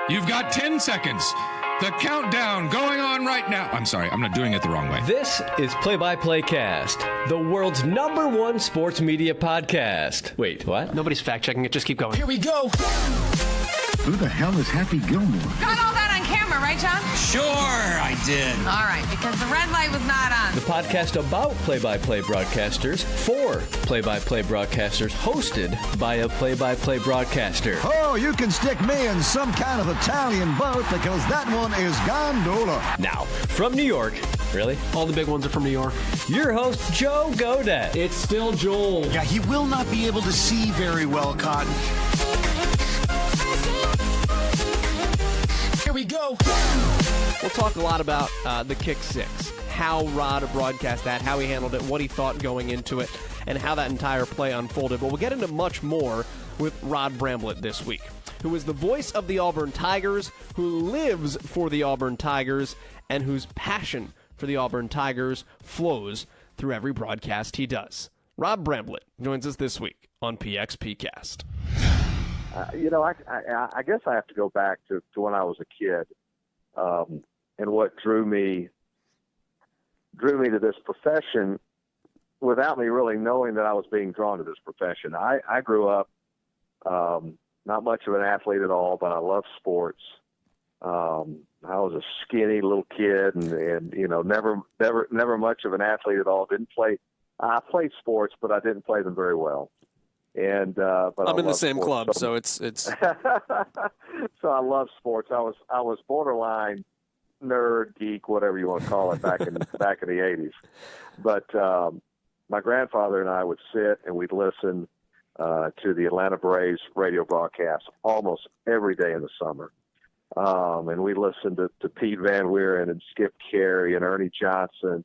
You've got 10 seconds. The countdown going on right now. I'm sorry, I'm not doing it the wrong way. This is PlayXPCast, the world's #1 sports media podcast. Wait, what? Nobody's fact-checking it. Just keep going. Here we go. Who the hell is Happy Gilmore? Got all that on camera, right, John? Sure, I did. All right, because the red light was not on. The podcast about play-by-play broadcasters for play-by-play broadcasters, hosted by a play-by-play broadcaster. Oh, you can stick me in some kind of Italian boat because that one is gondola. Now, from New York, really? All the big ones are from New York. Your host, Joe Godet. It's still Joel. Yeah, he will not be able to see very well, Cotton. Here we go. We'll talk a lot about the kick six, how Rod broadcast that, how he handled it, what he thought going into it, and how that entire play unfolded. But we'll get into much more with Rod Bramblett this week, who is the voice of the Auburn Tigers, who lives for the Auburn Tigers, and whose passion for the Auburn Tigers flows through every broadcast he does. Rod Bramblett joins us this week on PxPCast. I guess I have to go back to when I was a kid, and what drew me to this profession without me really knowing that I was being drawn to this profession. I grew up not much of an athlete at all, but I loved sports. I was a skinny little kid, and never much of an athlete at all. I played sports, but I didn't play them very well. But I'm in the same club, so it's. So I love sports. I was borderline nerd, geek, whatever you want to call it, back in the '80s. But my grandfather and I would sit and we'd listen to the Atlanta Braves radio broadcast almost every day in the summer, and we listened to Pete Van Wieren and Skip Carey and Ernie Johnson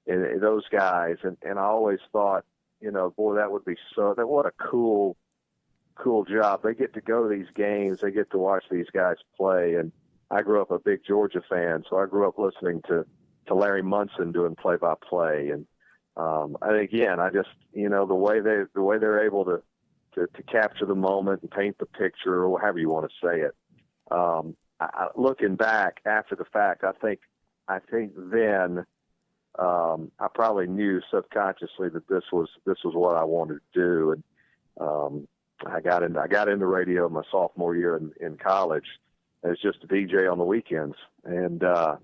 and those guys, and I always thought, boy, that would be what a cool job. They get to go to these games. They get to watch these guys play. And I grew up a big Georgia fan, so I grew up listening to Larry Munson doing play-by-play. And again, I just, the way they're able to capture the moment and paint the picture, or however you want to say it. Looking back after the fact, I think then. I probably knew subconsciously that this was what I wanted to do, and I got into radio my sophomore year in college as just a DJ on the weekends, and a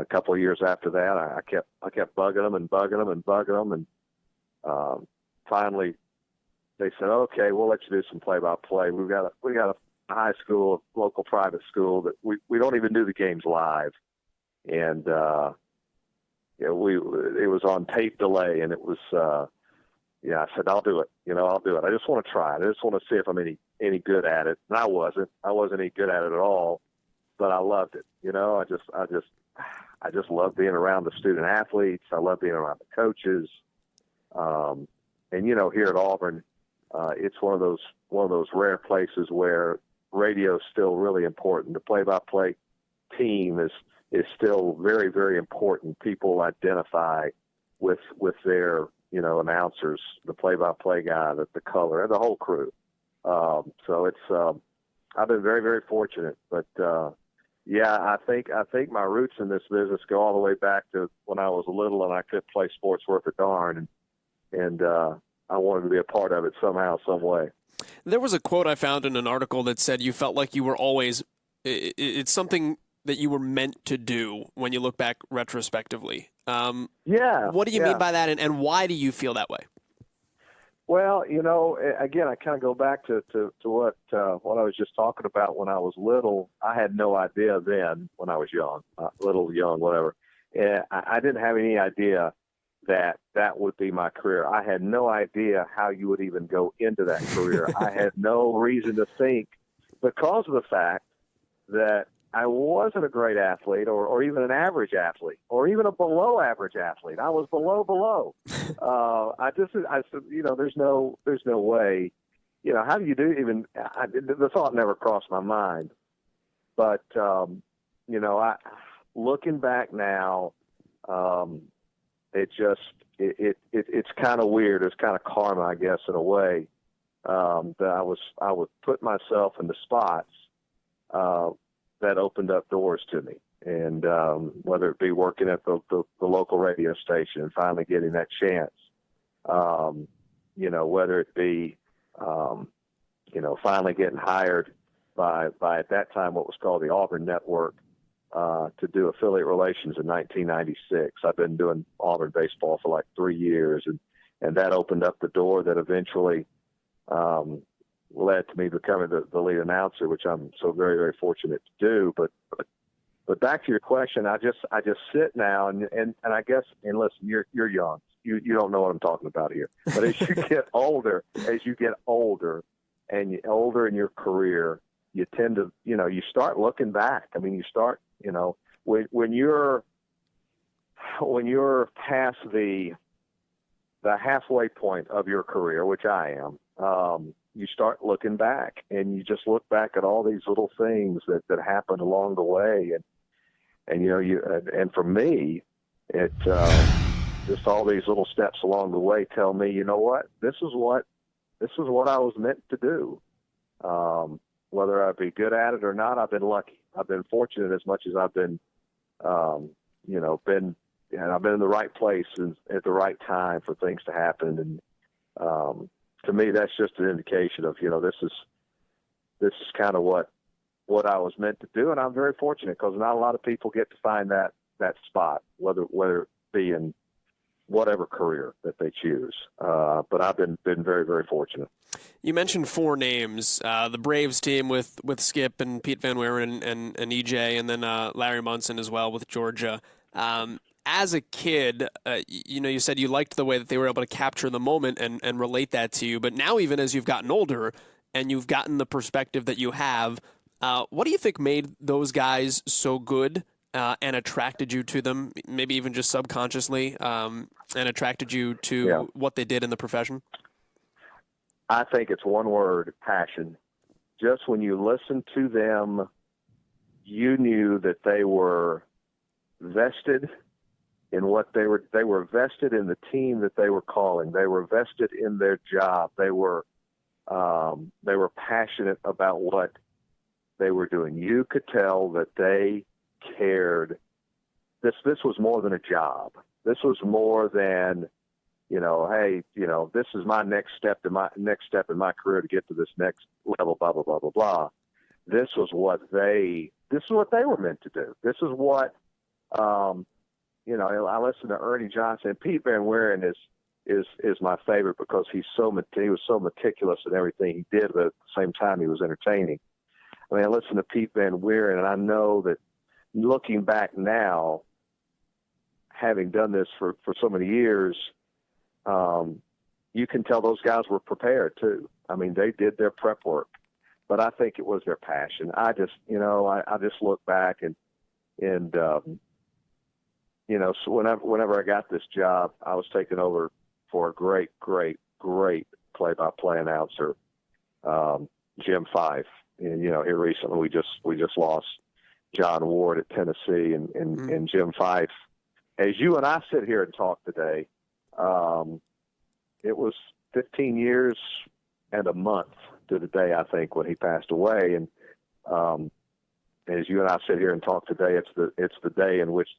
couple of years after that, I kept bugging them, and finally they said, "Okay, we'll let you do some play-by-play. We got a high school, local private school that we don't even do the games live," and it was on tape delay, and it was, I said, I'll do it. I'll do it. I just want to try it. I just want to see if I'm any good at it. And I wasn't any good at it at all, but I loved it. I just love being around the student athletes. I love being around the coaches. And here at Auburn, it's one of those rare places where radio is still really important. The play-by-play team is still very, very important. People identify with their, announcers, the play-by-play guy, the color, and the whole crew. So it's, I've been very, very fortunate. But I think my roots in this business go all the way back to when I was little and I couldn't play sports worth a darn, and I wanted to be a part of it somehow, some way. There was a quote I found in an article that said you felt like you were always. It's something that you were meant to do when you look back retrospectively. What do you mean by that, and why do you feel that way? Well, again, I kind of go back to what I was just talking about when I was little. I had no idea then when I was young, whatever. And I didn't have any idea that would be my career. I had no idea how you would even go into that career. I had no reason to think, because of the fact that I wasn't a great athlete or even an average athlete or even a below average athlete. I was below. I said, there's no way, how do you do even, the thought never crossed my mind. But, looking back now, it's kind of weird. It's kind of karma, I guess, in a way, that I would put myself into spots, that opened up doors to me. And whether it be working at the local radio station and finally getting that chance, whether it be, finally getting hired by at that time what was called the Auburn Network to do affiliate relations in 1996. I've been doing Auburn baseball for like 3 years, and that opened up the door that eventually led to me becoming the lead announcer, which I'm so very, very fortunate to do. But back to your question, I just sit now and I guess, and listen, you're young. You don't know what I'm talking about here. But as you get older, and you're older in your career, you tend to, you start looking back. I mean, you start, when you're past the halfway point of your career, which I am, you start looking back, and you just look back at all these little things that happened along the way, and for me, it just all these little steps along the way tell me, you know what, this is what I was meant to do. Whether I'd be good at it or not, I've been lucky. I've been fortunate as much as I've been, I've been in the right place at the right time for things to happen. And to me, that's just an indication of, this is kind of what I was meant to do. And I'm very fortunate because not a lot of people get to find that spot, whether it be in whatever career that they choose. But I've been very, very fortunate. You mentioned 4 names, the Braves team with Skip and Pete Van Wieren and EJ, and then Larry Munson as well with Georgia. As a kid, you said you liked the way that they were able to capture the moment and relate that to you. But now, even as you've gotten older and you've gotten the perspective that you have, what do you think made those guys so good and attracted you to them, maybe even just subconsciously, and attracted you to what they did in the profession? I think it's one word: passion. Just when you listen to them, you knew that they were vested in what they were vested in the team that they were calling. They were vested in their job. They were passionate about what they were doing. You could tell that they cared. This was more than a job. This was more than, hey, this is my next step in my career to get to this next level, blah, blah, blah, blah, blah. This was what they were meant to do. This is what, I listen to Ernie Johnson. Pete Van Wieren is my favorite because he was so meticulous in everything he did, but at the same time he was entertaining. I mean, I listen to Pete Van Wieren, and I know that looking back now, having done this for so many years, you can tell those guys were prepared too. I mean, they did their prep work, but I think it was their passion. I just look back and so whenever I got this job, I was taken over for a great play-by-play announcer, Jim Fife. And, here recently we just lost John Ward at Tennessee, and Jim Fife. As you and I sit here and talk today, it was 15 years and a month to the day, I think, when he passed away. And as you and I sit here and talk today, it's the day in which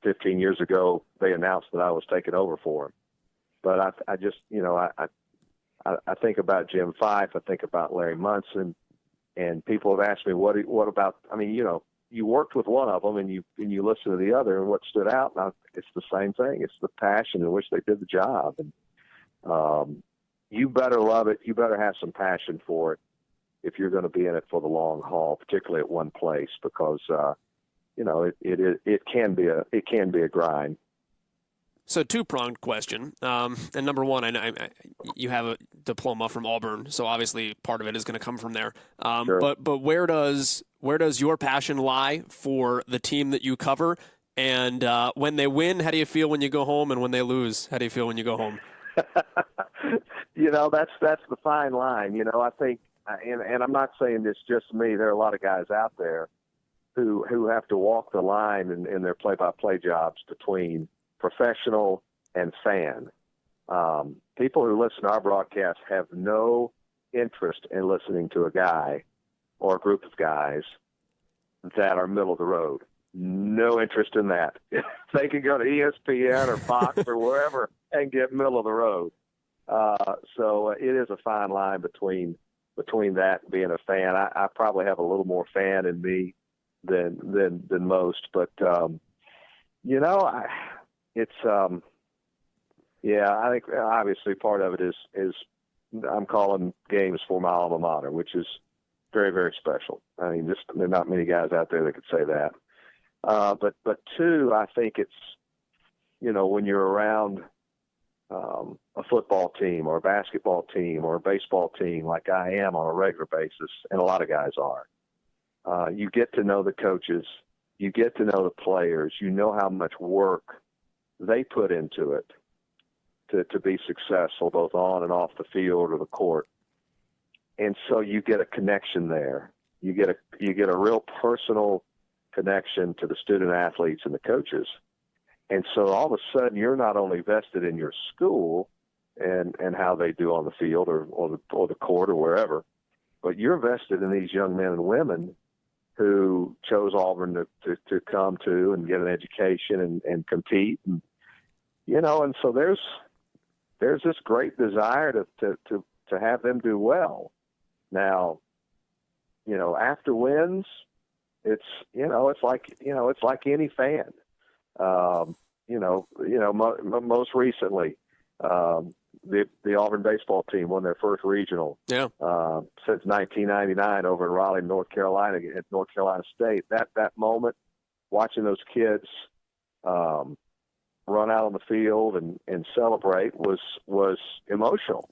15 years ago they announced that I was taking over for him. But I just, I think about Jim Fife, I think about Larry Munson, and people have asked me, what about, I mean, you worked with one of them and you listen to the other, and what stood out, now it's the same thing. It's the passion in which they did the job. And you better love it. You better have some passion for it if you're going to be in it for the long haul, particularly at one place, because, it can be a grind. So, 2-pronged question. And number one, I know you have a diploma from Auburn, so obviously part of it is going to come from there. Sure. But where does your passion lie for the team that you cover? And when they win, how do you feel when you go home? And when they lose, how do you feel when you go home? That's the fine line. I think, and I'm not saying it's just me. There are a lot of guys out there who have to walk the line in their play-by-play jobs between professional and fan. People who listen to our broadcast have no interest in listening to a guy or a group of guys that are middle of the road. No interest in that. They can go to ESPN or Fox or wherever and get middle of the road. So it is a fine line between that and being a fan. I probably have a little more fan in me than most, but I think obviously part of it is I'm calling games for my alma mater, which is very, very special. I mean, there are not many guys out there that could say that. But two, I think it's, when you're around a football team or a basketball team or a baseball team like I am on a regular basis, and a lot of guys are, you get to know the coaches, you get to know the players, you know how much work they put into it to be successful both on and off the field or the court. And so you get a connection there. You get a real personal connection to the student athletes and the coaches. And so all of a sudden you're not only vested in your school and how they do on the field or the court or wherever, but you're vested in these young men and women who chose Auburn to come to and get an education and compete. And, and so there's this great desire to have them do well. Now, after wins, it's like any fan. Most recently, the Auburn baseball team won their first regional since 1999 over in Raleigh, North Carolina, at North Carolina State. That moment, watching those kids run out on the field and celebrate was emotional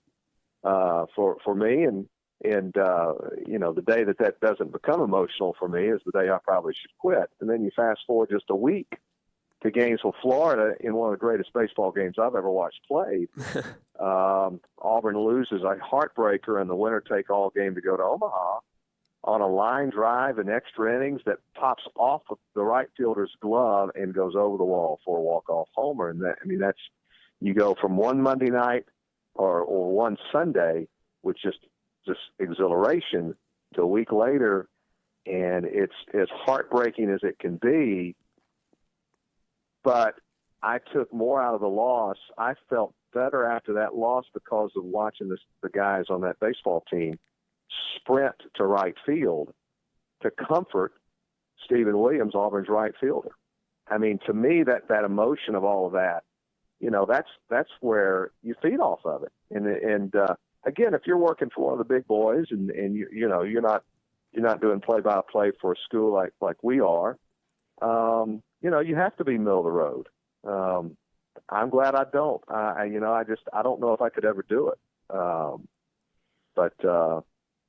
for me. And the day that doesn't become emotional for me is the day I probably should quit. And then you fast forward just a week to Gainesville, Florida, in one of the greatest baseball games I've ever watched played. Auburn loses a heartbreaker in the winner-take-all game to go to Omaha on a line drive in extra innings that pops off of the right fielder's glove and goes over the wall for a walk-off homer. And that's you go from one Monday night or one Sunday with just exhilaration to a week later, and it's as heartbreaking as it can be. But I took more out of the loss. I felt better after that loss because of watching the guys on that baseball team sprint to right field to comfort Stephen Williams, Auburn's right fielder. I mean, to me, that emotion of all of that, that's where you feed off of it. And again, if you're working for one of the big boys and you're not doing play-by-play for a school like we are, you have to be middle of the road. I'm glad I don't. I don't know if I could ever do it.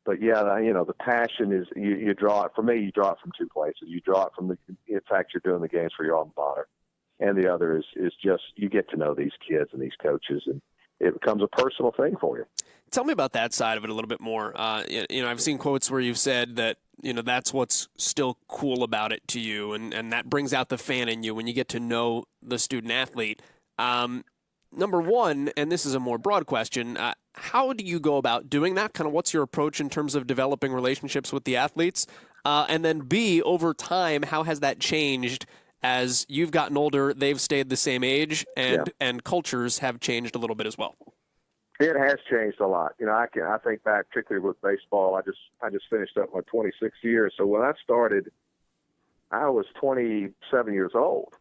But yeah, the passion is you draw it. For me, you draw it from two places. You draw it from the fact you're doing the games for your alma mater, and the other is just you get to know these kids and these coaches, and it becomes a personal thing for you. Tell me about that side of it a little bit more. I've seen quotes where you've said that, that's what's still cool about it to you, and that brings out the fan in you when you get to know the student athlete. Number one, and this is a more broad question, how do you go about doing that? Kind of what's your approach in terms of developing relationships with the athletes? And then B, over time, how has that changed as you've gotten older, they've stayed the same age, and cultures have changed a little bit as well? It has changed a lot. I think back particularly with baseball. I just finished up my 26th year. So when I started, I was 27 years old,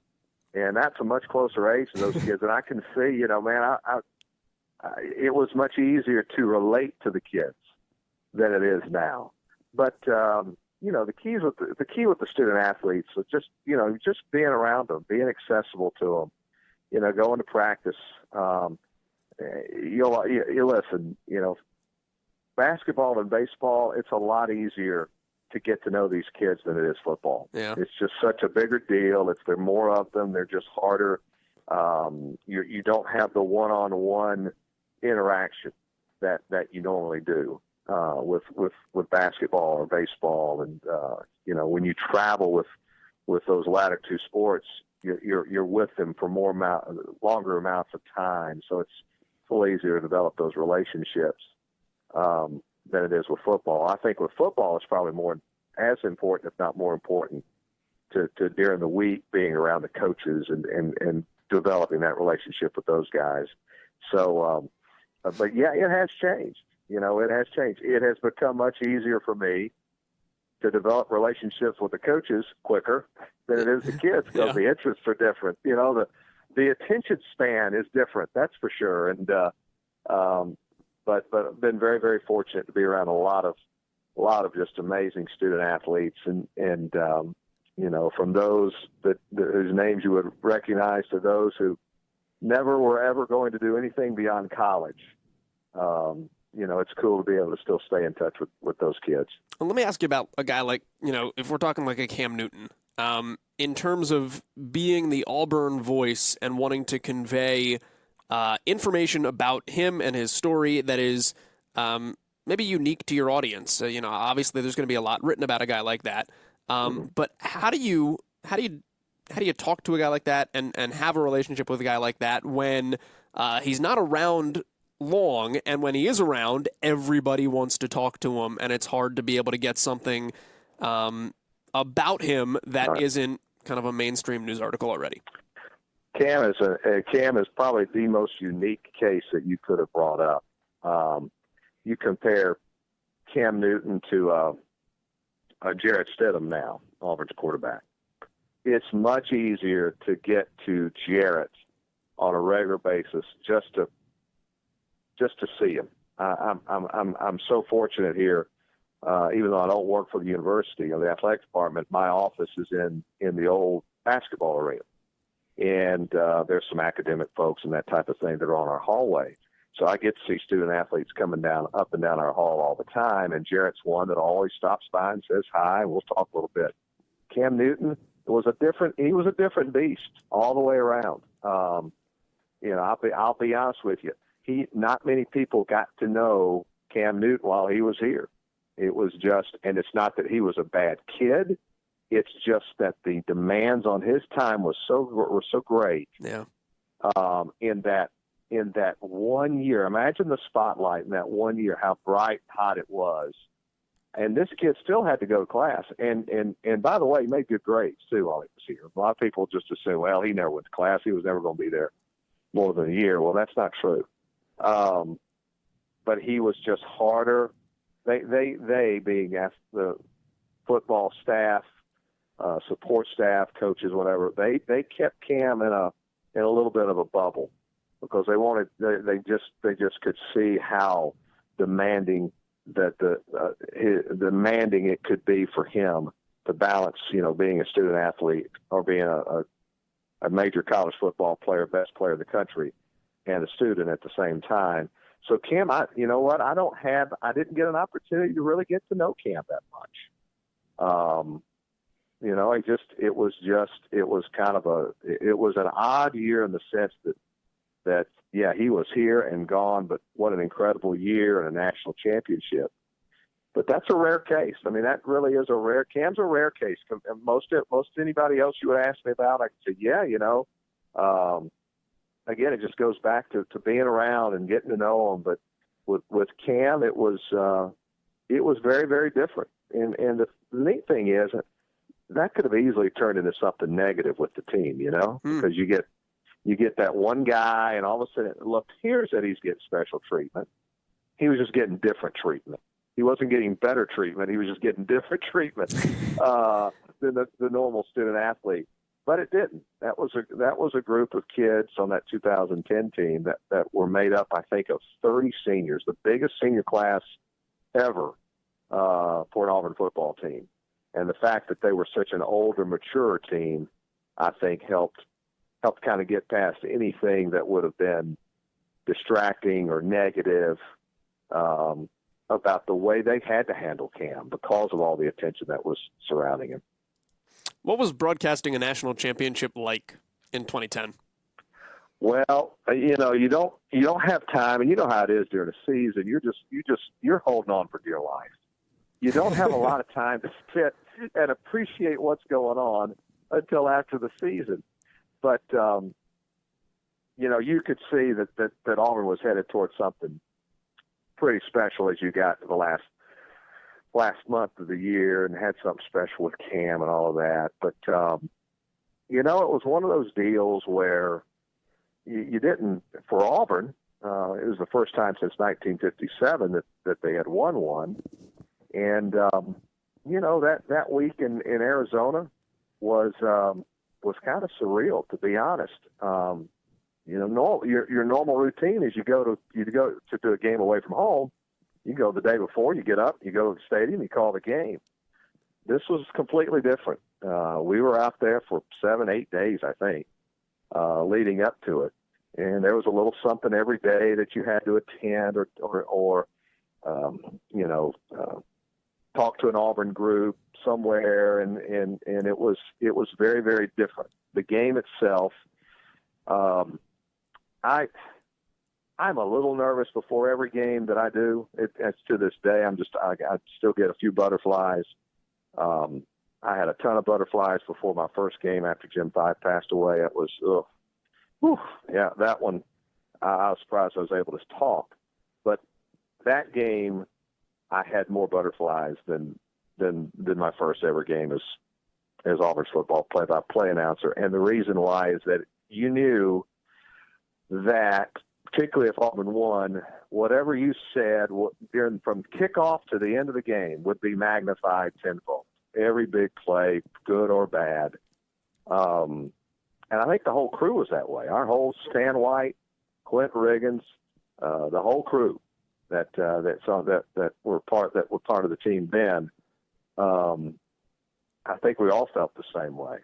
and that's a much closer age to those kids. And I can see, it was much easier to relate to the kids than it is now. But the key with the student athletes is just being around them, being accessible to them, going to practice. You listen, basketball and baseball, it's a lot easier to get to know these kids than it is football. Yeah. It's just such a bigger deal. There are more of them. They're just harder. You don't have the one-on-one interaction that you normally do with basketball or baseball. And, when you travel with those latter two sports, you're with them for longer amounts of time. So it's a little easier to develop those relationships than it is with football. I think with football, it's probably more as important, if not more important, to during the week being around the coaches and developing that relationship with those guys. So, but yeah, it has changed. It has changed. It has become much easier for me to develop relationships with the coaches quicker than it is the kids because the interests are different. The attention span is different. That's for sure. And but I've been very, very fortunate to be around a lot of just amazing student athletes and from those whose names you would recognize to those who never were ever going to do anything beyond college. It's cool to be able to still stay in touch with those kids. Well, let me ask you about a guy like, if we're talking like a Cam Newton, in terms of being the Auburn voice and wanting to convey information about him and his story that is maybe unique to your audience. Obviously there's going to be a lot written about a guy like that. But how do you talk to a guy like that and have a relationship with a guy like that when he's not around long, and when he is around, everybody wants to talk to him, and it's hard to be able to get something about him that isn't kind of a mainstream news article already? Cam is probably the most unique case that you could have brought up. You compare Cam Newton to Jarrett Stidham now, Auburn's quarterback. It's much easier to get to Jarrett on a regular basis just to see him. I'm so fortunate here, even though I don't work for the university or the athletic department. My office is in the old basketball arena, and there's some academic folks and that type of thing that are on our hallway. So I get to see student athletes coming up and down our hall all the time, and Jarrett's one that always stops by and says hi, and we'll talk a little bit. Cam Newton was a different beast all the way around. I'll be honest with you. Not many people got to know Cam Newton while he was here. It was just, and it's not that he was a bad kid. It's just that the demands on his time were so great. Yeah. In that 1 year, imagine the spotlight in that 1 year, how bright, hot it was. And this kid still had to go to class. And by the way, he made good grades too while he was here. A lot of people just assume, well, he never went to class. He was never going to be there more than a year. Well, that's not true. But he was just harder. They being the football staff, support staff, coaches, whatever, they kept Cam in a little bit of a bubble because they just could see how demanding demanding it could be for him to balance, being a student athlete or being a major college football player, best player in the country, and a student at the same time. So Cam, I didn't get an opportunity to really get to know Cam that much. It was an odd year in the sense that he was here and gone, but what an incredible year and a national championship. But that's a rare case. I mean, that really is Cam's a rare case. Most anybody else you would ask me about, I could say, again, it just goes back to being around and getting to know him. But with Cam, it was very, very different. And the neat thing is that could have easily turned into something negative with the team, because you get that one guy, and all of a sudden it appears that he's getting special treatment. He was just getting different treatment. He wasn't getting better treatment. He was just getting different treatment than the normal student athlete. But it didn't. That was a group of kids on that 2010 team that were made up, I think, of 30 seniors, the biggest senior class ever for an Auburn football team. And the fact that they were such an older, mature team, I think, helped kind of get past anything that would have been distracting or negative about the way they had to handle Cam because of all the attention that was surrounding him. What was broadcasting a national championship like in 2010? Well, you don't have time, and you know how it is during the season. You're holding on for dear life. You don't have a lot of time to sit and appreciate what's going on until after the season. But you could see that Auburn was headed towards something pretty special as you got to the last last month of the year and had something special with Cam and all of that. But, it was one of those deals where you didn't, for Auburn, it was the first time since 1957 that they had won one. And, that week in Arizona was kind of surreal, to be honest. Your normal routine is you go to do a game away from home. You go the day before, you get up, you go to the stadium, you call the game. This was completely different. We were out there for 7-8 days, I think, leading up to it. And there was a little something every day that you had to attend or talk to an Auburn group somewhere. And it was very, very different. The game itself, I'm a little nervous before every game that I do. It's to this day, I still get a few butterflies. I had a ton of butterflies before my first game after Jim Five passed away. It was, that one, I was surprised I was able to talk. But that game, I had more butterflies than my first ever game as Auburn's football play-by-play announcer. And the reason why is that you knew that, particularly if Auburn won, whatever you said from kickoff to the end of the game would be magnified tenfold. Every big play, good or bad. And I think the whole crew was that way. Our whole Stan White, Clint Riggins, the whole crew that were part of the team then. I think we all felt the same way.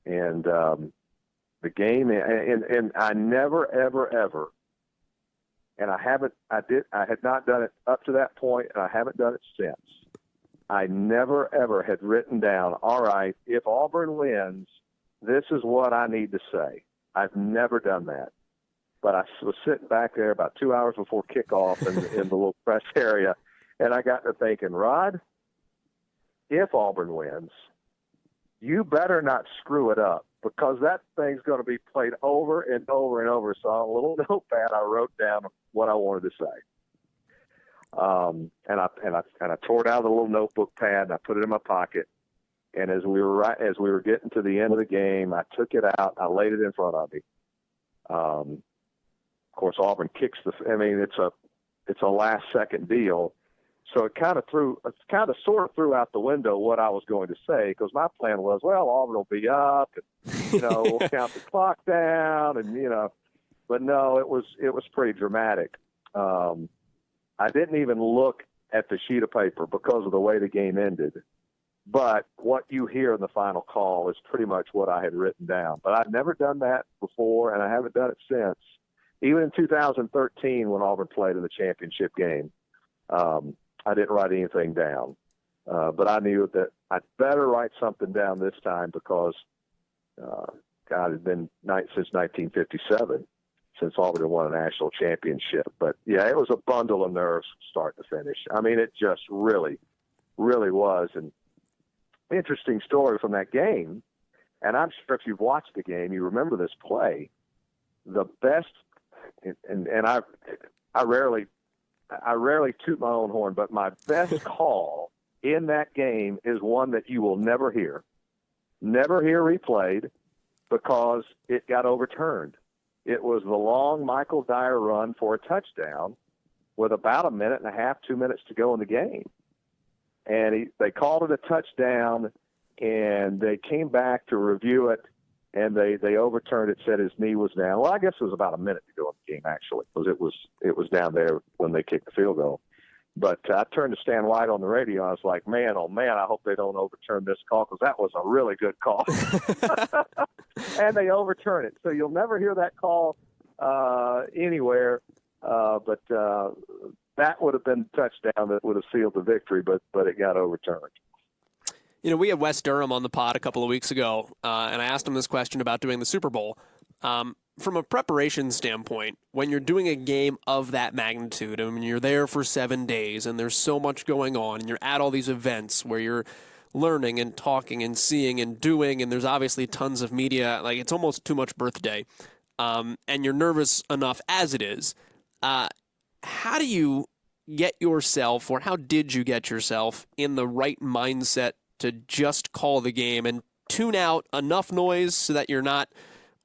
And the game, and I never, ever, and I had not done it up to that point, and I haven't done it since. I never, ever had written down, all right, if Auburn wins, this is what I need to say. I've never done that. But I was sitting back there about 2 hours before kickoff in the little press area, and I got to thinking, Rod, if Auburn wins, you better not screw it up, because that thing's going to be played over and over and over. So on a little notepad, I wrote down what I wanted to say. And I tore it out of the little notebook pad and I put it in my pocket. And as we were getting to the end of the game, I took it out. I laid it in front of me. Of course, Auburn kicks it's a last second deal. So it kind of sort of threw out the window what I was going to say, because my plan was, well, Auburn will be up, and, we'll count the clock down, and but no, it was pretty dramatic. I didn't even look at the sheet of paper because of the way the game ended. But what you hear in the final call is pretty much what I had written down. But I've never done that before, and I haven't done it since. Even in 2013, when Auburn played in the championship game, I didn't write anything down. But I knew that I'd better write something down this time, because, God, it had been since 1957 since Auburn had won a national championship. But, yeah, it was a bundle of nerves from start to finish. I mean, it just really, really was. And interesting story from that game, and I'm sure if you've watched the game, you remember this play. The best, and I rarely toot my own horn, but my best call in that game is one that you will never hear replayed, because it got overturned. It was the long Michael Dyer run for a touchdown with about a minute and a half, 2 minutes to go in the game. And they called it a touchdown, and they came back to review it, and they overturned it, said his knee was down. Well, I guess it was about a minute to go in the game, actually, because it was down there when they kicked the field goal. But I turned to Stan White on the radio, and I was like, man, oh, man, I hope they don't overturn this call, because that was a really good call. And they overturn it. So you'll never hear that call anywhere. But that would have been a touchdown that would have sealed the victory, but it got overturned. We had Wes Durham on the pod a couple of weeks ago, and I asked him this question about doing the Super Bowl. From a preparation standpoint, when you're doing a game of that magnitude, I mean, you're there for 7 days, and there's so much going on, and you're at all these events where you're learning and talking and seeing and doing, and there's obviously tons of media. Like, it's almost too much birthday, and you're nervous enough as it is. How do you get yourself, or how did you get yourself in the right mindset to just call the game and tune out enough noise so that you're not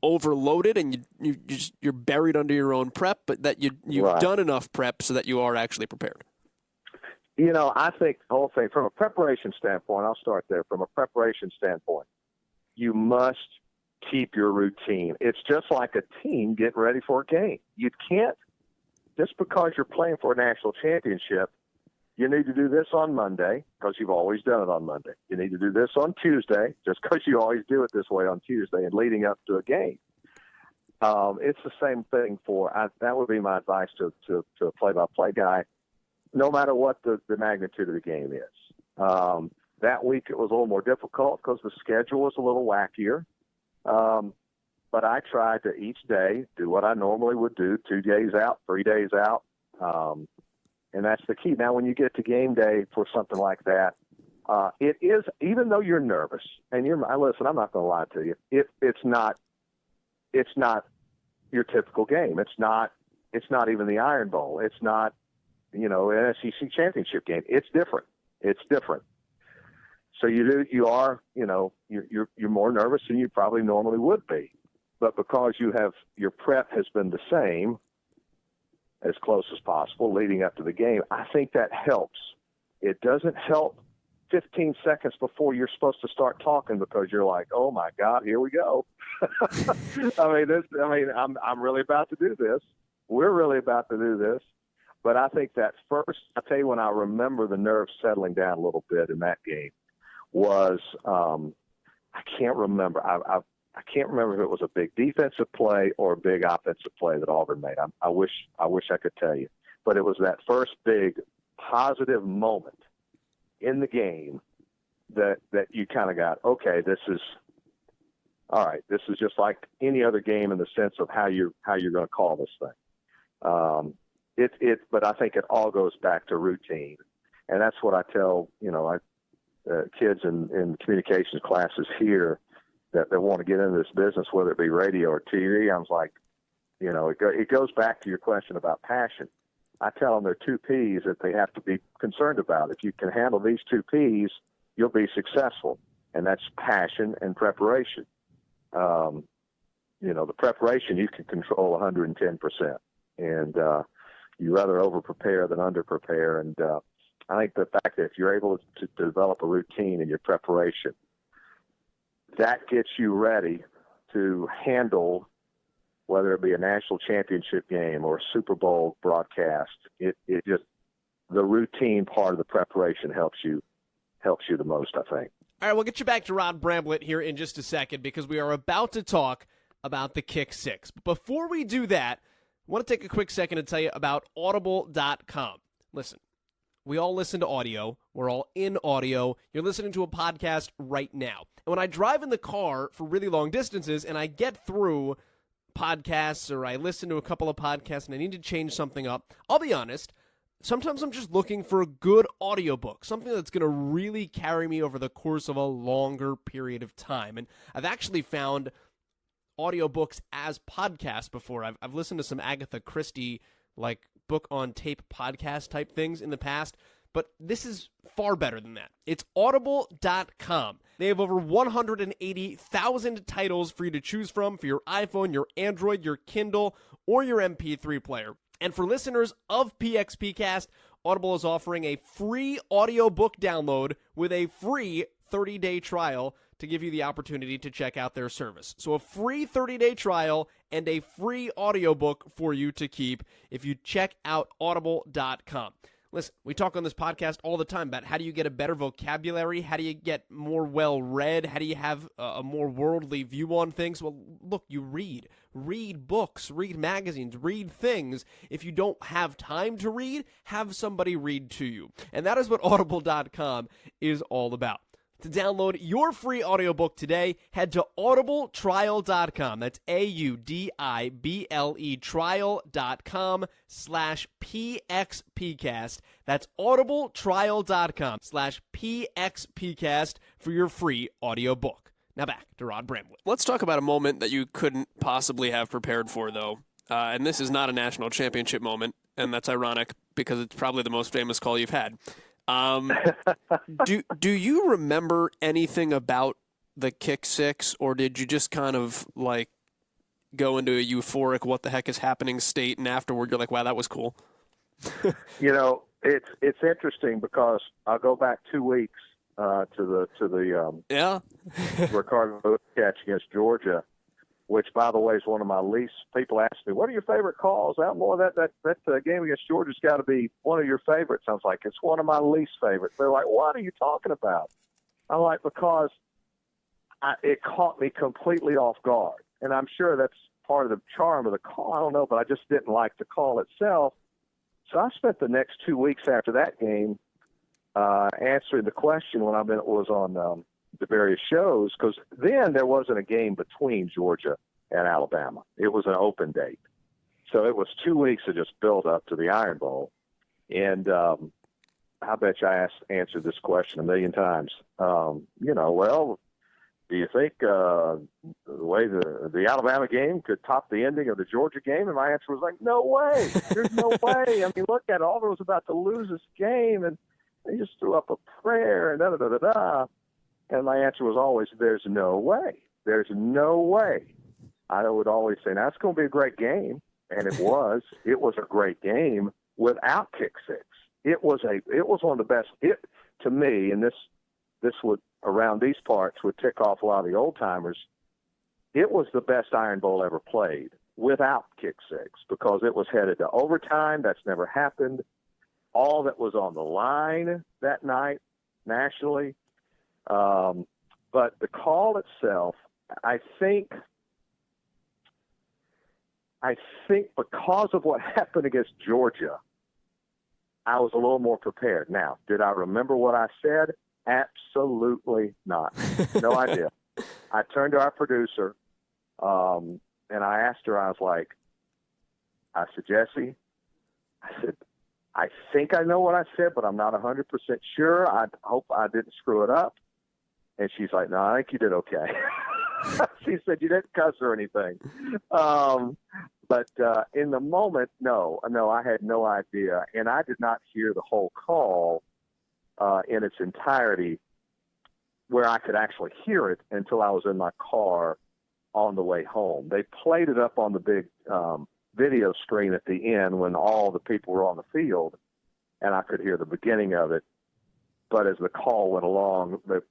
overloaded and you're buried under your own prep, but that you've Right. done enough prep so that you are actually prepared? I think the whole thing, from a preparation standpoint, I'll start there. From a preparation standpoint, you must keep your routine. It's just like a team getting ready for a game. You can't, just because you're playing for a national championship, you need to do this on Monday because you've always done it on Monday. You need to do this on Tuesday just because you always do it this way on Tuesday and leading up to a game. It's the same thing that would be my advice to a play-by-play guy, no matter what the magnitude of the game is. That week it was a little more difficult because the schedule was a little wackier. But I tried to each day do what I normally would do, 2 days out, 3 days out. And that's the key. Now, when you get to game day for something like that, it is, even though you're nervous, and listen, I'm not going to lie to you. It's not your typical game. It's not even the Iron Bowl. It's not, an SEC championship game. It's different. So you're more nervous than you probably normally would be. But because your prep has been the same, as close as possible leading up to the game, I think that helps. It doesn't help 15 seconds before you're supposed to start talking because you're like, oh my God, here we go. I'm really about to do this. We're really about to do this. But I think that first, I'll tell you when I remember the nerves settling down a little bit in that game was, I can't remember. I can't remember if it was a big defensive play or a big offensive play that Auburn made. I wish I could tell you. But it was that first big positive moment in the game that you kind of got, okay, this is all right. This is just like any other game in the sense of how you're going to call this thing. But I think it all goes back to routine. And that's what I tell, kids in communications classes here that want to get into this business, whether it be radio or TV. I was like, it goes back to your question about passion. I tell them there are 2 P's that they have to be concerned about. If you can handle these 2 P's, you'll be successful. And that's passion and preparation. The preparation you can control 110%. And you rather over-prepare than under-prepare. And I think the fact that if you're able to develop a routine in your preparation, that gets you ready to handle whether it be a national championship game or a Super Bowl broadcast. It just, the routine part of the preparation helps you the most, I think. All right, we'll get you back to Rod Bramblett here in just a second because we are about to talk about the Kick Six. But before we do that, I want to take a quick second to tell you about Audible.com. Listen, we all listen to audio. We're all in audio. You're listening to a podcast right now. And when I drive in the car for really long distances and I get through podcasts or I listen to a couple of podcasts and I need to change something up, I'll be honest, sometimes I'm just looking for a good audiobook, something that's going to really carry me over the course of a longer period of time. And I've actually found audiobooks as podcasts before. I've listened to some Agatha Christie, like book on tape podcast type things in the past, but this is far better than that. It's Audible.com. They have over 180,000 titles for you to choose from for your iPhone, your Android, your Kindle, or your MP3 player. And for listeners of PxPCast, Audible is offering a free audiobook download with a free 30-day trial to give you the opportunity to check out their service. So a free 30-day trial and a free audiobook for you to keep if you check out Audible.com. Listen, we talk on this podcast all the time about how do you get a better vocabulary, how do you get more well-read, how do you have a more worldly view on things. Well, look, you read books, read magazines, read things. If you don't have time to read, have somebody read to you. And that is what Audible.com is all about. To download your free audiobook today, head to audibletrial.com. That's AUDIBLE trial.com/PxPcast. That's audibletrial.com/PxPcast for your free audiobook. Now back to Rod Bramblett. Let's talk about a moment that you couldn't possibly have prepared for, though. And this is not a national championship moment. and that's ironic because it's probably the most famous call you've had. Do you remember anything about the kick six, or did you just kind of like go into a euphoric what the heck is happening state, and afterward you're like, wow, that was cool? It's interesting because I'll go back 2 weeks to the Ricardo catch against Georgia, which, by the way, is one of my least. People ask me, what are your favorite calls? Boy, that game against Georgia's got to be one of your favorites. I was like, it's one of my least favorites. They're like, what are you talking about? I'm like, because it caught me completely off guard. And I'm sure that's part of the charm of the call. I don't know, but I just didn't like the call itself. So I spent the next 2 weeks after that game answering the question when was on the various shows, because then there wasn't a game between Georgia and Alabama. It was an open date. So it was 2 weeks of just build up to the Iron Bowl. And I bet you I answered this question a million times. Do you think the way the Alabama game could top the ending of the Georgia game? And my answer was like, no way. There's no way. I mean, look at it. Auburn was about to lose this game, and they just threw up a prayer and da-da-da-da-da. And my answer was always, there's no way. There's no way. I would always say, now, it's going to be a great game. And it was. It was a great game without kick six. It was one of the best. To me, and this would, around these parts, would tick off a lot of the old-timers, it was the best Iron Bowl ever played without kick six, because it was headed to overtime. That's never happened. All that was on the line that night nationally. But the call itself, I think because of what happened against Georgia, I was a little more prepared. Now, did I remember what I said? Absolutely not. No idea. I turned to our producer, and I asked her, I said, Jesse, I think I know what I said, but I'm not 100% sure. I hope I didn't screw it up. And she's like, no, I think you did okay. She said, you didn't cuss or anything. But in the moment, no, I had no idea. And I did not hear the whole call in its entirety where I could actually hear it until I was in my car on the way home. They played it up on the big video screen at the end when all the people were on the field, and I could hear the beginning of it. But as the call went along, the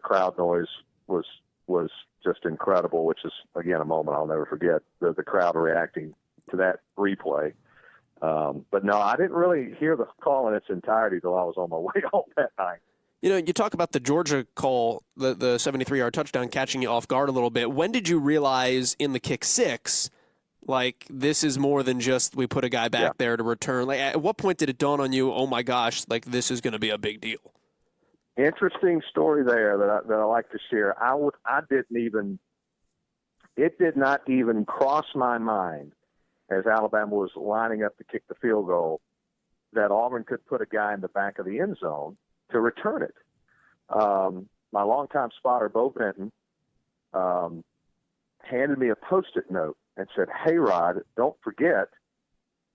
crowd noise was just incredible, which is, again, a moment I'll never forget, the crowd reacting to that replay. But no, I didn't really hear the call in its entirety till I was on my way home that night. You talk about the Georgia call, the 73-yard touchdown catching you off guard a little bit. When did you realize in the kick six, like, this is more than just we put a guy back there to return? Like, at what point did it dawn on you, oh my gosh, like, this is going to be a big deal? Interesting story there that I like to share. It did not even cross my mind as Alabama was lining up to kick the field goal that Auburn could put a guy in the back of the end zone to return it. My longtime spotter, Bo Benton, handed me a Post-it note and said, hey, Rod, don't forget,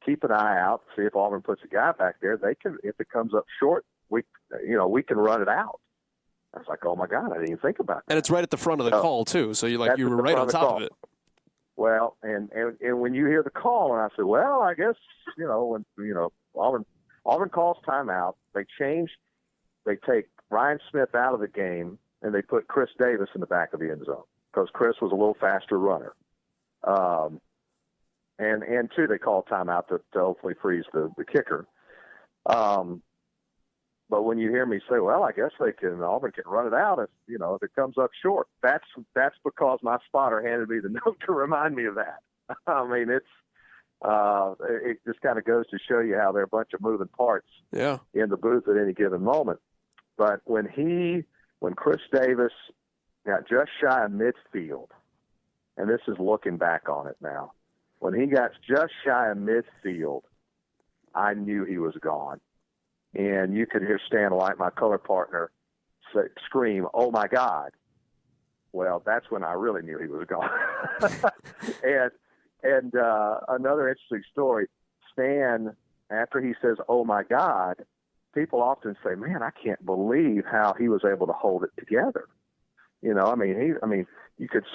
keep an eye out, see if Auburn puts a guy back there. They can, if it comes up short, we can run it out. I was like, oh my God, I didn't even think about that. And it's right at the front of the call too, so you were right on top of it. Well, and when you hear the call, and I said, well, I guess Auburn calls timeout. They take Ryan Smith out of the game, and they put Chris Davis in the back of the end zone because Chris was a little faster runner. And two, they call timeout to hopefully freeze the kicker. But when you hear me say, well, I guess Auburn can run it out if it comes up short. That's because my spotter handed me the note to remind me of that. I mean, it just kind of goes to show you how there are a bunch of moving parts in the booth at any given moment. But when Chris Davis got just shy of midfield, and this is looking back on it now, when he got just shy of midfield, I knew he was gone. And you could hear Stan White, my color partner, scream, oh, my God. Well, that's when I really knew he was gone. and another interesting story, Stan after he says, "Oh my God," people often say, "Man, I can't believe how he was able to hold it together." You know, you could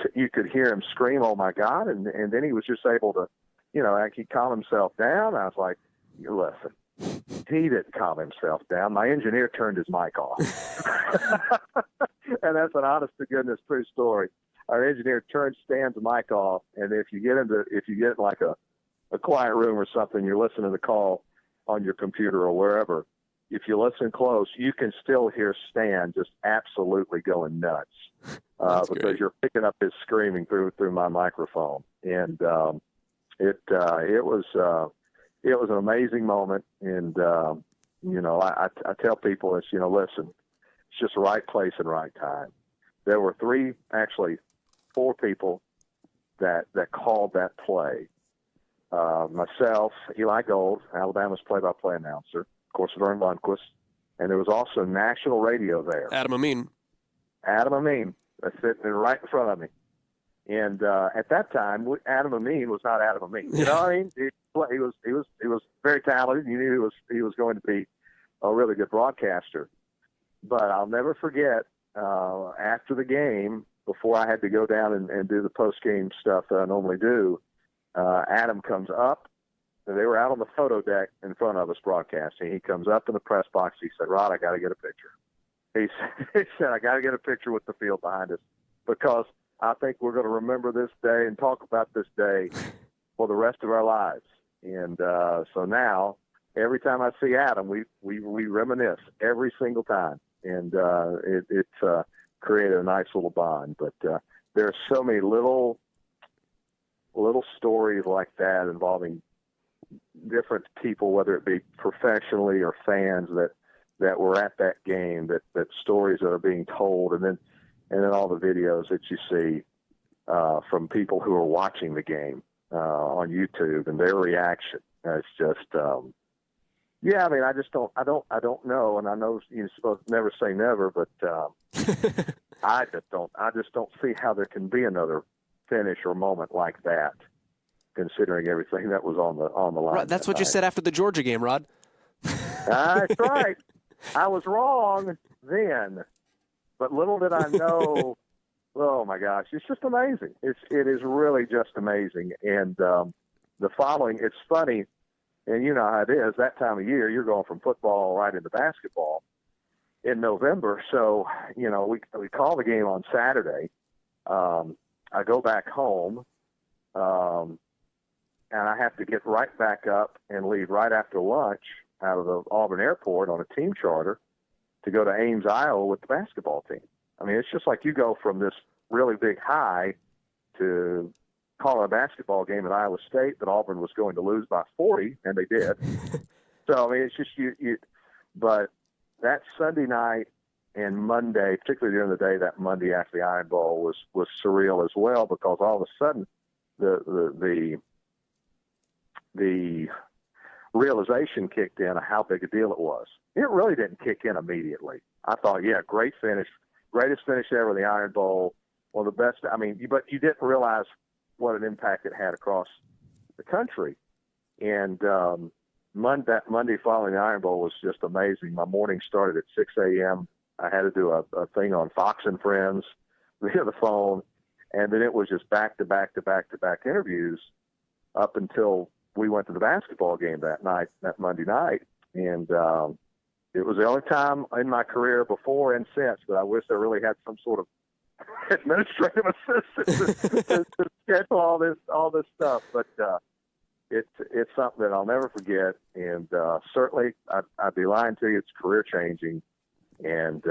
hear him scream, "Oh my God," and then he was just able to, he calm himself down. I was like, "Listen, he didn't calm himself down. My engineer turned his mic off," and that's an honest to goodness true story. Our engineer turned Stan's mic off, and if you get like a quiet room or something, you're listening to the call on your computer or wherever, if you listen close, you can still hear Stan just absolutely going nuts because you're picking up his screaming through my microphone. And it was an amazing moment. And I tell people, listen, it's just right place and right time. There were four people that called that play. Myself, Eli Gold, Alabama's play-by-play announcer, of course, Vern Lundquist, and there was also national radio there. Adam Amin, that's sitting right in front of me. And at that time, Adam Amin was not Adam Amin. You know what I mean? He was very talented. You knew he was going to be a really good broadcaster. But I'll never forget after the game, before I had to go down and do the post-game stuff that I normally do. Adam comes up. They were out on the photo deck in front of us broadcasting. He comes up in the press box. He said, "Rod, I got to get a picture." He said, "I got to get a picture with the field behind us because I think we're going to remember this day and talk about this day for the rest of our lives." And so now, every time I see Adam, we reminisce every single time, and it's created a nice little bond. But there are so many little stories like that involving different people, whether it be professionally or fans that were at that game, that stories that are being told, and then all the videos that you see from people who are watching the game on YouTube and their reaction. It's just, I don't know, and I know you're supposed to never say never, but I just don't see how there can be another finish or moment like that, considering everything that was on the line. Right, that's what you said after the Georgia game, Rod. That's right. I was wrong then, but little did I know. Oh my gosh, it's just amazing. It is really just amazing. And the following, it's funny, and you know how it is. That time of year, you're going from football right into basketball in November. So we call the game on Saturday. I go back home, and I have to get right back up and leave right after lunch out of the Auburn airport on a team charter to go to Ames, Iowa with the basketball team. I mean, it's just like you go from this really big high to calling a basketball game at Iowa State that Auburn was going to lose by 40, and they did. So, I mean, it's just but that Sunday night and Monday, particularly during the day, that Monday after the Iron Bowl was surreal as well, because all of a sudden the realization kicked in of how big a deal it was. It really didn't kick in immediately. I thought, yeah, great finish, greatest finish ever in the Iron Bowl, one of the best. I mean, but you didn't realize what an impact it had across the country. And Monday following the Iron Bowl was just amazing. My morning started at 6 a.m. I had to do a thing on Fox and Friends via the phone, and then it was just back-to-back interviews up until we went to the basketball game that Monday night. And it was the only time in my career before and since that I wish I really had some sort of administrative assistant to schedule all this stuff. But it's something that I'll never forget, and certainly I'd be lying to you. It's career changing, and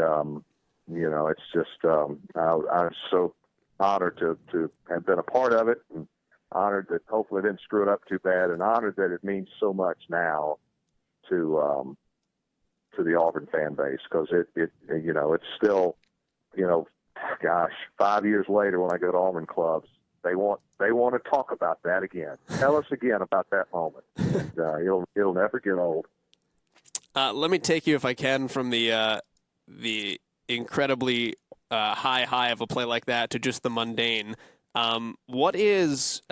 it's just I'm so honored to have been a part of it, and honored that hopefully I didn't screw it up too bad, and honored that it means so much now to the Auburn fan base, because it's still, gosh, 5 years later when I go to Auburn clubs, they want to talk about that again. Tell us again about that moment. And, it'll never get old. Let me take you, if I can, from the incredibly high of a play like that to just the mundane. What's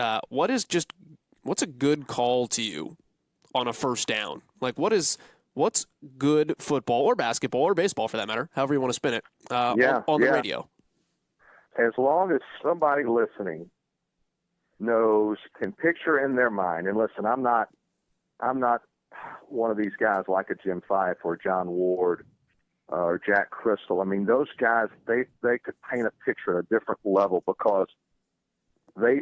a good call to you on a first down? Like, what's good football or basketball or baseball for that matter, however you want to spin it, on the radio? As long as somebody listening can picture in their mind, and listen, I'm not one of these guys like a Jim Fife or John Ward or Jack Crystal. I mean, those guys, they could paint a picture at a different level because they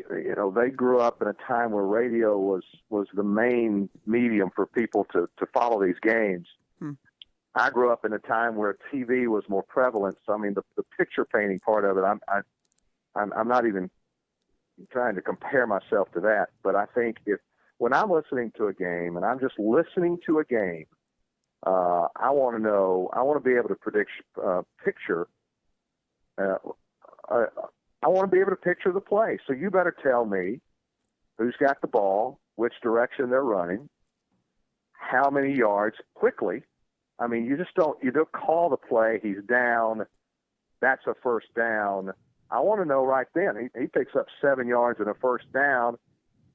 grew up in a time where radio was the main medium for people to follow these games. I grew up in a time where TV was more prevalent. So, I mean, the picture painting part of it, I'm not even trying to compare myself to that. But I think when I'm listening to a game and I'm just listening to a game, I want to be able to picture. I want to be able to picture the play. So you better tell me who's got the ball, which direction they're running, how many yards quickly. I mean, you don't call the play. He's down. That's a first down. I want to know right then. He picks up 7 yards and a first down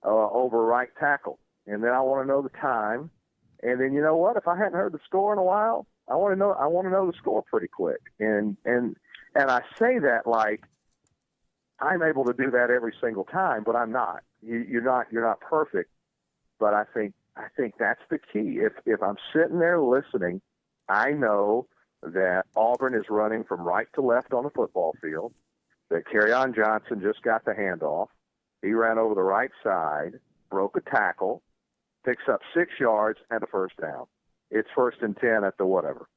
over right tackle. And then I want to know the time. And then, you know what? If I hadn't heard the score in a while, I want to know the score pretty quick. And I say that like I'm able to do that every single time, but I'm not. You're not perfect. But I think that's the key. If I'm sitting there listening, I know that Auburn is running from right to left on the football field, that Kerryon Johnson just got the handoff. He ran over the right side, broke a tackle, picks up 6 yards and a first down. It's 1st and 10 at the whatever.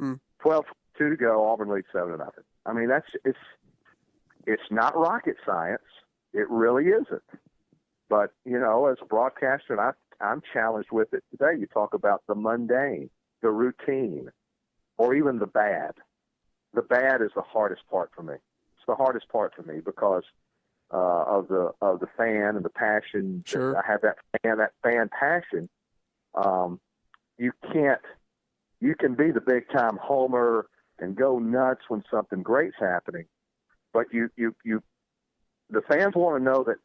12-2 to go, Auburn leads 7-0. I mean, it's not rocket science. It really isn't. But, as a broadcaster, and I'm challenged with it today. You talk about the mundane, the routine, or even the bad. The bad is the hardest part for me. It's the hardest part for me because of the fan and the passion. Sure. I have that fan passion. You can be the big time homer and go nuts when something great's happening, but the fans want to know that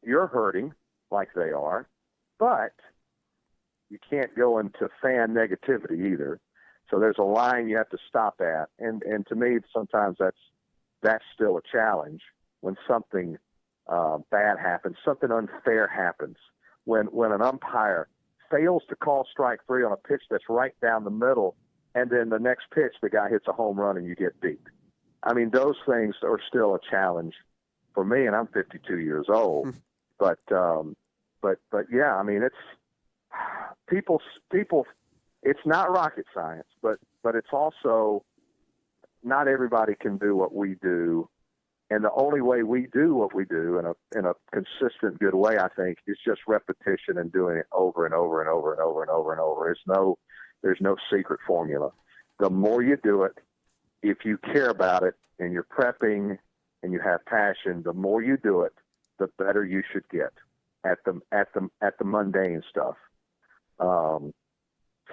you're hurting like they are, but you can't go into fan negativity either. So there's a line you have to stop at. And to me, sometimes that's still a challenge when something bad happens, something unfair happens, when an umpire fails to call strike 3 on a pitch that's right down the middle, and then the next pitch the guy hits a home run and you get beat. I mean, those things are still a challenge for me, and I'm 52 years old. But yeah, I mean, it's people. It's not rocket science, but it's also not everybody can do what we do, and the only way we do what we do in a consistent, good way, I think, is just repetition and doing it over and over and over and over and over and over. There's no secret formula. The more you do it, if you care about it and you're prepping and you have passion, the more you do it, the better you should get at the mundane stuff.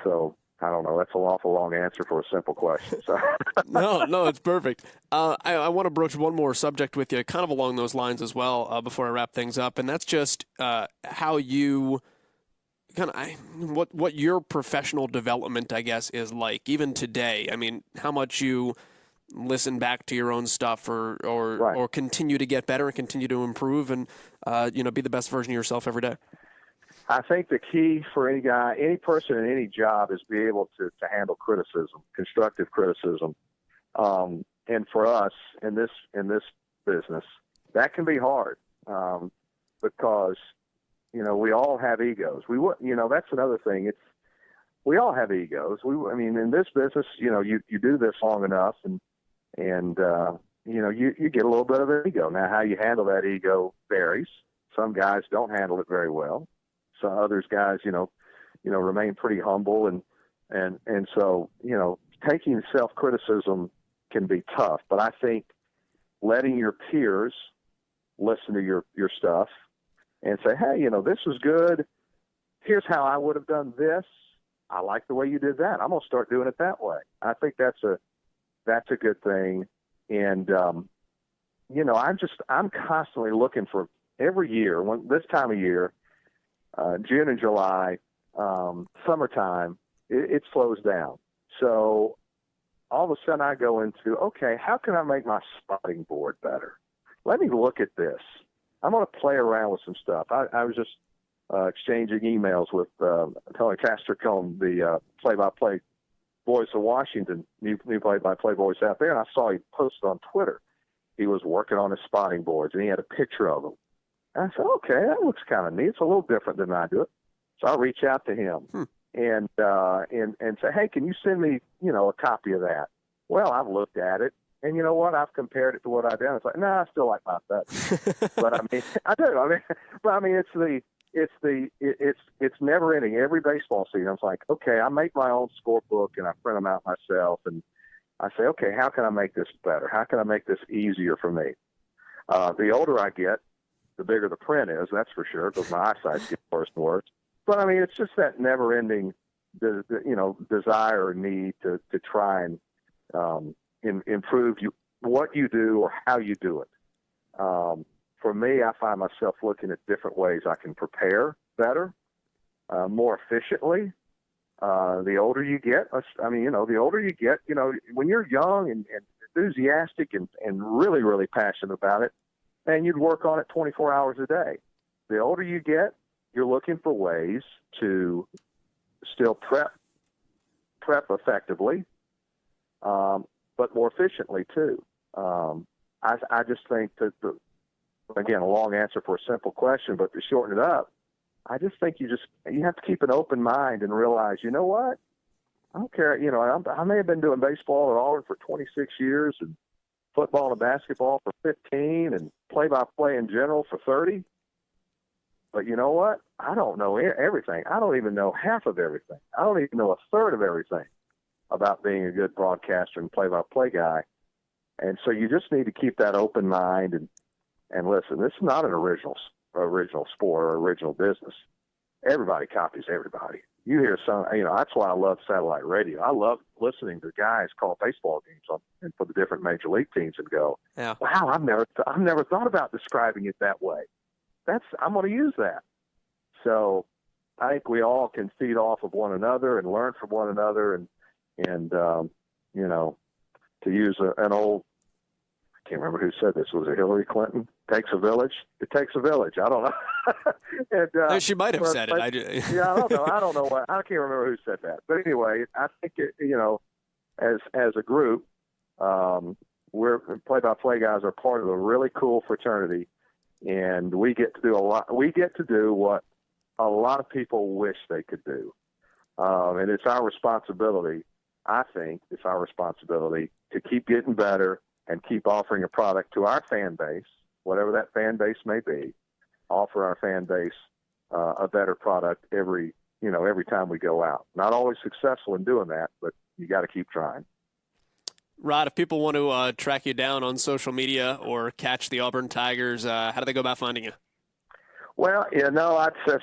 So I don't know. That's an awful long answer for a simple question. So. No, it's perfect. I want to broach one more subject with you, kind of along those lines as well, before I wrap things up, and that's just how you what your professional development, I guess, is like even today. I mean, how much you listen back to your own stuff or continue to get better and continue to improve and be the best version of yourself every day. I think the key for any guy, any person in any job, is be able to handle criticism, constructive criticism. And for us in this business, that can be hard because we all have egos. That's another thing. We all have egos. In this business, you do this long enough, and you get a little bit of an ego. Now, how you handle that ego varies. Some guys don't handle it very well. Some others guys, remain pretty humble, and so taking self-criticism can be tough. But I think letting your peers listen to your stuff and say, hey, this is good. Here's how I would have done this. I like the way you did that. I'm going to start doing it that way. I think that's a good thing. And, I'm constantly looking for every year, this time of year, June and July, summertime, it slows down. So all of a sudden I go into, okay, how can I make my spotting board better? Let me look at this. I'm going to play around with some stuff. I was just exchanging emails with Tony Castricone, the play-by-play voice of Washington, new play-by-play voice out there, and I saw he posted on Twitter. He was working on his spotting boards, and he had a picture of them. And I said, okay, that looks kind of neat. It's a little different than I do it. So I reach out to him and say, hey, can you send me, a copy of that? Well, I've looked at it, and you know what? I've compared it to what I've done. It's like, no, I still like my that. But I mean, I do. It's never ending. Every baseball season, I was like, okay, I make my own scorebook and I print them out myself, and I say, okay, how can I make this better? How can I make this easier for me? The older I get, the bigger the print is. That's for sure, because my eyesight gets worse and worse. But I mean, it's just that never-ending, desire or need to try and improve what you do or how you do it. For me, I find myself looking at different ways I can prepare better, more efficiently. The older you get, when you're young and enthusiastic and really, really passionate about it, and you'd work on it 24 hours a day. The older you get, you're looking for ways to still prep effectively, but more efficiently too. I just think that again, a long answer for a simple question, but to shorten it up, I just think you have to keep an open mind and realize, you know what? I don't care. I may have been doing baseball at Auburn for 26 years and football and basketball for 15 and play-by-play in general for 30. But you know what? I don't know everything. I don't even know half of everything. I don't even know a third of everything about being a good broadcaster and play-by-play guy. And so you just need to keep that open mind and listen, this is not an original sport or original business. Everybody copies everybody. You hear some, that's why I love satellite radio. I love listening to guys call baseball games and for the different major league teams and go, yeah. Wow, I've never thought about describing it that way. I'm going to use that. So I think we all can feed off of one another and learn from one another and to use an old, I can't remember who said this. Was it Hillary Clinton? Takes a village. It takes a village. I don't know. And, she might have said it. Yeah, I don't know. I don't know what. I can't remember who said that. But anyway, I think as a group, we're play-by-play guys are part of a really cool fraternity, and we get to do a lot. We get to do what a lot of people wish they could do, and it's our responsibility. I think it's our responsibility to keep getting better and keep offering a product to our fan base, whatever that fan base may be, offer our fan base a better product every time we go out. Not always successful in doing that, but you got to keep trying. Rod, if people want to track you down on social media or catch the Auburn Tigers, how do they go about finding you? Well,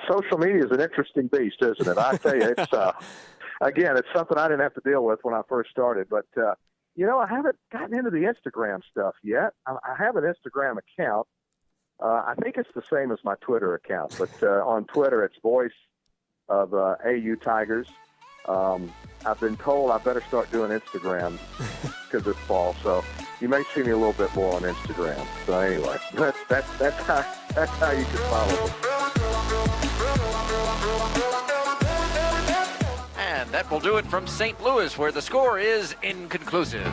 social media is an interesting beast, isn't it? I tell you, it's again, it's something I didn't have to deal with when I first started, but I haven't gotten into the Instagram stuff yet. I have an Instagram account. I think it's the same as my Twitter account, but on Twitter it's Voice of AU Tigers. I've been told I better start doing Instagram because it's fall, so you may see me a little bit more on Instagram. So anyway, that's how you can follow me. And that will do it from St. Louis, where the score is inconclusive.